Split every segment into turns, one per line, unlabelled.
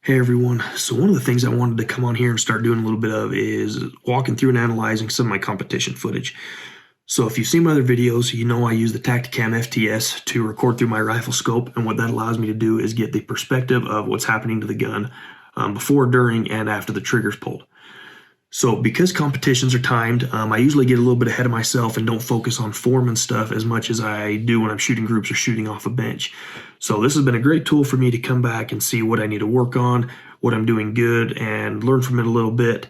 Hey everyone, so one of the things I wanted to come on here and start doing a little bit of is walking through and analyzing some of my competition footage. So if you've seen my other videos, you know I use the Tacticam FTS to record through my rifle scope, and what that allows me to do is get the perspective of what's happening to the gun before, during, and after the trigger's pulled. So because competitions are timed, I usually get a little bit ahead of myself and don't focus on form and stuff as much as I do when I'm shooting groups or shooting off a bench. So this has been a great tool for me to come back and see what I need to work on, what I'm doing good, and learn from it a little bit.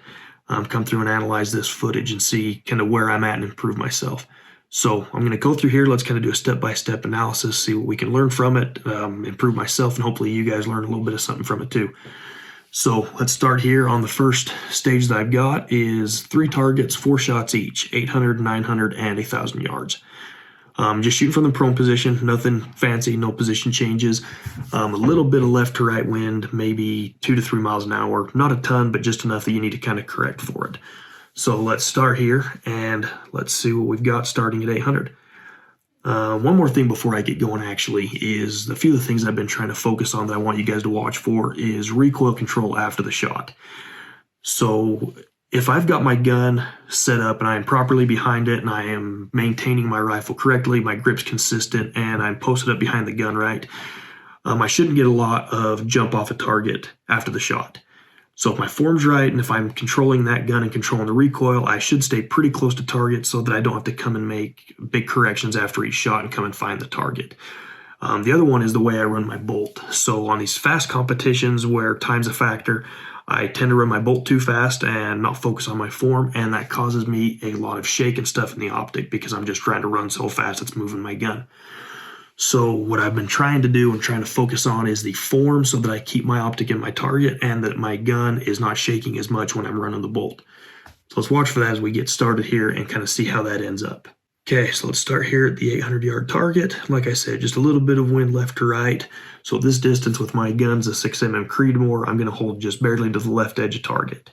Come through and analyze this footage and see kind of where I'm at and improve myself. So I'm going to go through here. Let's kind of do a step-by-step analysis, see what we can learn from it, improve myself, and hopefully you guys learn a little bit of something from it too. So let's start here on the first stage that I've got is 3 targets, 4 shots each, 800, 900, and 1,000 yards. Just shooting from the prone position, nothing fancy, no position changes. A little bit of left to right wind, maybe 2 to 3 miles an hour. Not a ton, but just enough that you need to kind of correct for it. So let's start here and let's see what we've got starting at 800. One more thing before I get going actually is a few of the things I've been trying to focus on that I want you guys to watch for is recoil control after the shot. So if I've got my gun set up and I am properly behind it and I am maintaining my rifle correctly, my grip's consistent, and I'm posted up behind the gun right, I shouldn't get a lot of jump off a target after the shot. So if my form's right and if I'm controlling that gun and controlling the recoil, I should stay pretty close to target so that I don't have to come and make big corrections after each shot and come and find the target. The other one is the way I run my bolt. So on these fast competitions where time's a factor, I tend to run my bolt too fast and not focus on my form, and that causes me a lot of shake and stuff in the optic because I'm just trying to run so fast it's moving my gun. So what I've been trying to do and trying to focus on is the form so that I keep my optic in my target and that my gun is not shaking as much when I'm running the bolt. So let's watch for that as we get started here and kind of see how that ends up. Okay, so let's start here at the 800-yard target. Like I said, just a little bit of wind left to right. So at this distance with my gun's a 6mm Creedmoor, I'm going to hold just barely to the left edge of target.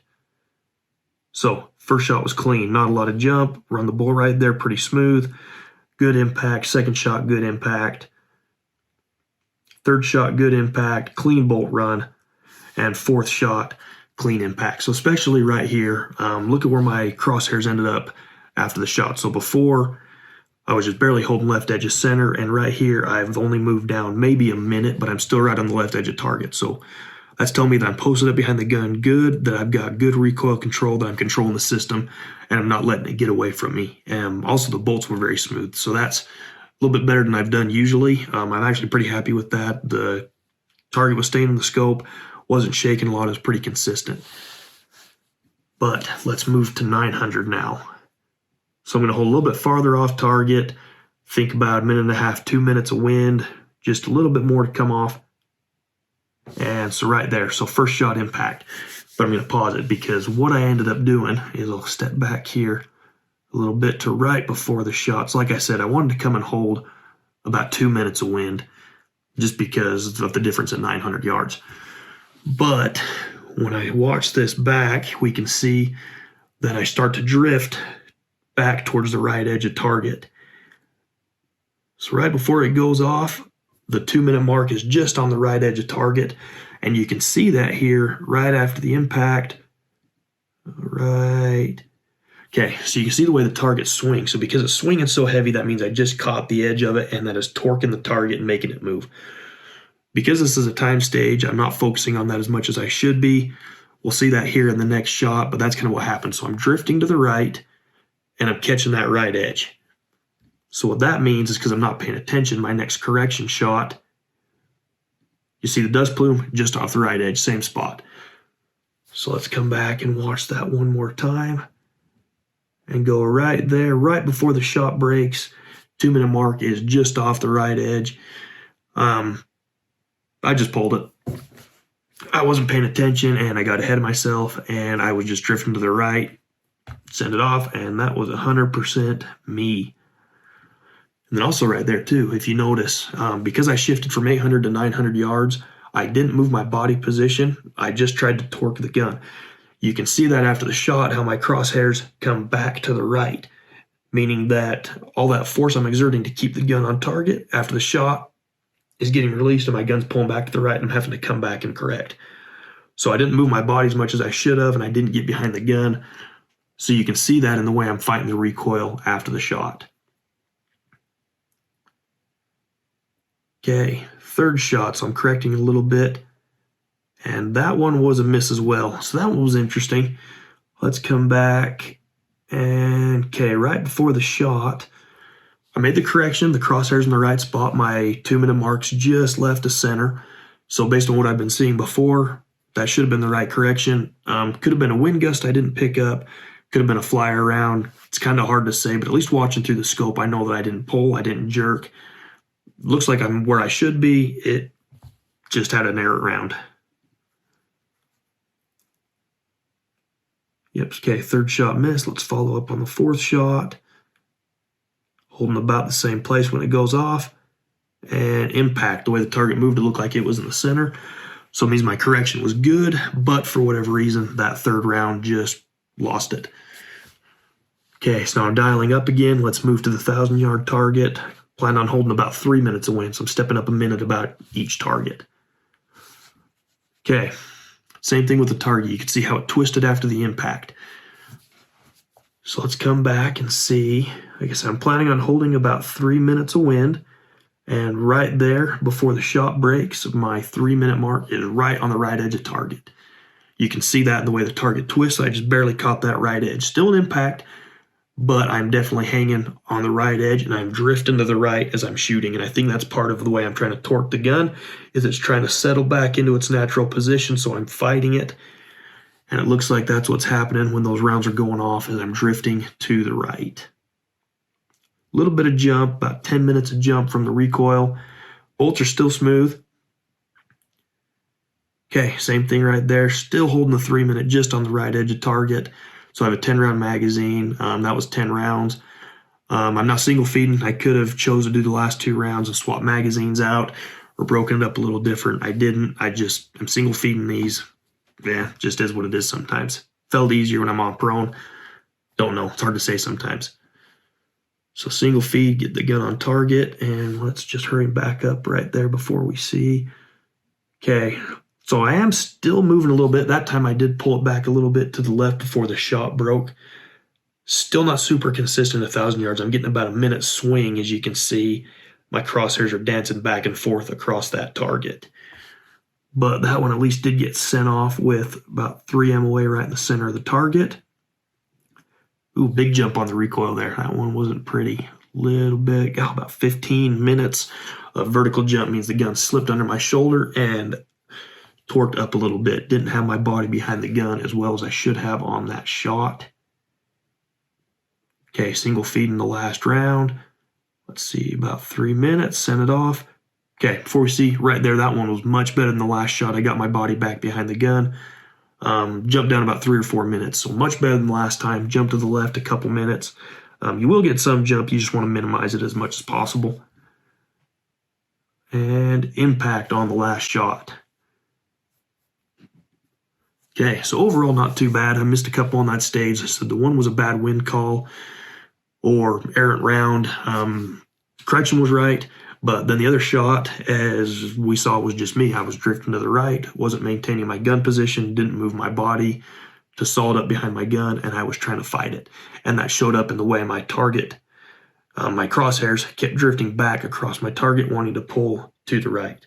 So first shot was clean, not a lot of jump, run the bull right there pretty smooth. Good impact. Second shot, good impact. Third shot, good impact. Clean bolt run. And fourth shot, clean impact. So especially right here, look at where my crosshairs ended up after the shot. So before, I was just barely holding left edge of center. And right here, I've only moved down maybe a minute, but I'm still right on the left edge of target. So that's telling me that I'm posted up behind the gun good, that I've got good recoil control, that I'm controlling the system, and I'm not letting it get away from me. And also the bolts were very smooth, so that's a little bit better than I've done usually. I'm actually pretty happy with that. The target was staying in the scope, wasn't shaking a lot, it was pretty consistent. But let's move to 900 now. So I'm going to hold a little bit farther off target, think about 1.5 to 2 minutes of wind, just a little bit more to come off. And so right there, so first shot impact. But I'm going to pause it because what I ended up doing is I'll step back here a little bit to right before the shots. Like I said, I wanted to come and hold about 2 minutes of wind just because of the difference at 900 yards. But when I watch this back, we can see that I start to drift back towards the right edge of target. So right before it goes off, the 2-minute mark is just on the right edge of target, and you can see that here right after the impact. Right. Okay, so you can see the way the target swings. So because it's swinging so heavy, that means I just caught the edge of it, and that is torquing the target and making it move. Because this is a time stage, I'm not focusing on that as much as I should be. We'll see that here in the next shot, but that's kind of what happens. So I'm drifting to the right, and I'm catching that right edge. So what that means is because I'm not paying attention, my next correction shot, you see the dust plume just off the right edge, same spot. So let's come back and watch that one more time and go right there, right before the shot breaks. 2-minute mark is just off the right edge. I just pulled it. I wasn't paying attention and I got ahead of myself and I was just drifting to the right, send it off, and that was 100% me. And then also right there too, if you notice, because I shifted from 800 to 900 yards, I didn't move my body position. I just tried to torque the gun. You can see that after the shot, how my crosshairs come back to the right, meaning that all that force I'm exerting to keep the gun on target after the shot is getting released and my gun's pulling back to the right and I'm having to come back and correct. So I didn't move my body as much as I should have, and I didn't get behind the gun. So you can see that in the way I'm fighting the recoil after the shot. Okay, third shot, so I'm correcting a little bit. And that one was a miss as well. So that one was interesting. Let's come back. And okay, right before the shot, I made the correction. The crosshair's in the right spot. My 2-minute marks just left the center. So based on what I've been seeing before, that should have been the right correction. Could have been a wind gust I didn't pick up. Could have been a fly around. It's kind of hard to say, but at least watching through the scope, I know that I didn't pull, I didn't jerk. Looks like I'm where I should be. It just had an error round. Yep, okay, third shot missed. Let's follow up on the fourth shot. Holding about the same place when it goes off. And impact, the way the target moved, it looked like it was in the center. So it means my correction was good, but for whatever reason, that third round just lost it. Okay, so now I'm dialing up again. Let's move to the 1,000-yard target. Plan on holding about 3 minutes of wind, so I'm stepping up a minute about each target. Okay, same thing with the target. You can see how it twisted after the impact. So let's come back and see. Like I said, I'm planning on holding about 3 minutes of wind. And right there, before the shot breaks, my 3-minute mark is right on the right edge of target. You can see that in the way the target twists. I just barely caught that right edge. Still an impact, but I'm definitely hanging on the right edge, and I'm drifting to the right as I'm shooting. And I think that's part of the way I'm trying to torque the gun, is it's trying to settle back into its natural position, so I'm fighting it. And it looks like that's what's happening when those rounds are going off, as I'm drifting to the right. A little bit of jump, about 10 minutes of jump from the recoil. Bolts are still smooth. Okay, same thing right there. Still holding the 3-minute just on the right edge of target. So I have a 10-round magazine. That was 10 rounds. I'm not single feeding. I could have chose to do the last 2 rounds and swap magazines out or broken it up a little different. I didn't. I'm single feeding these. Yeah, just is what it is sometimes. Felt easier when I'm on prone. Don't know. It's hard to say sometimes. So single feed, get the gun on target, and let's just hurry back up right there before we see. Okay, so I am still moving a little bit. That time I did pull it back a little bit to the left before the shot broke. Still not super consistent at 1,000 yards. I'm getting about a minute swing, as you can see. My crosshairs are dancing back and forth across that target. But that one at least did get sent off with about 3 MOA right in the center of the target. Ooh, big jump on the recoil there. That one wasn't pretty. Little bit, about 15 minutes of vertical jump means the gun slipped under my shoulder and torqued up a little bit. Didn't have my body behind the gun as well as I should have on that shot. Okay, single feed in the last round. Let's see, about 3 minutes, send it off. Okay, before we see, right there, that one was much better than the last shot. I got my body back behind the gun. Jumped down about 3 or 4 minutes, so much better than last time. Jump to the left a couple minutes. You will get some jump. You just want to minimize it as much as possible. And impact on the last shot. Okay, so overall not too bad. I missed a couple on that stage. I said the one was a bad wind call or errant round. Correction was right. But then the other shot, as we saw, was just me. I was drifting to the right, wasn't maintaining my gun position, didn't move my body to solid up behind my gun, and I was trying to fight it. And that showed up in the way my target, my crosshairs kept drifting back across my target, wanting to pull to the right.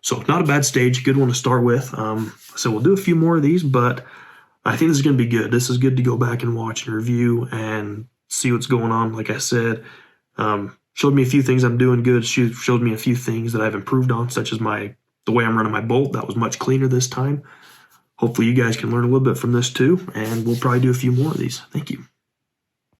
So not a bad stage, good one to start with. So we'll do a few more of these, but I think this is going to be good. This is good to go back and watch and review and see what's going on. Like I said, showed me a few things I'm doing good, showed me a few things that I've improved on, such as the way I'm running my bolt. That was much cleaner this time. Hopefully you guys can learn a little bit from this too, and we'll probably do a few more of these. Thank you.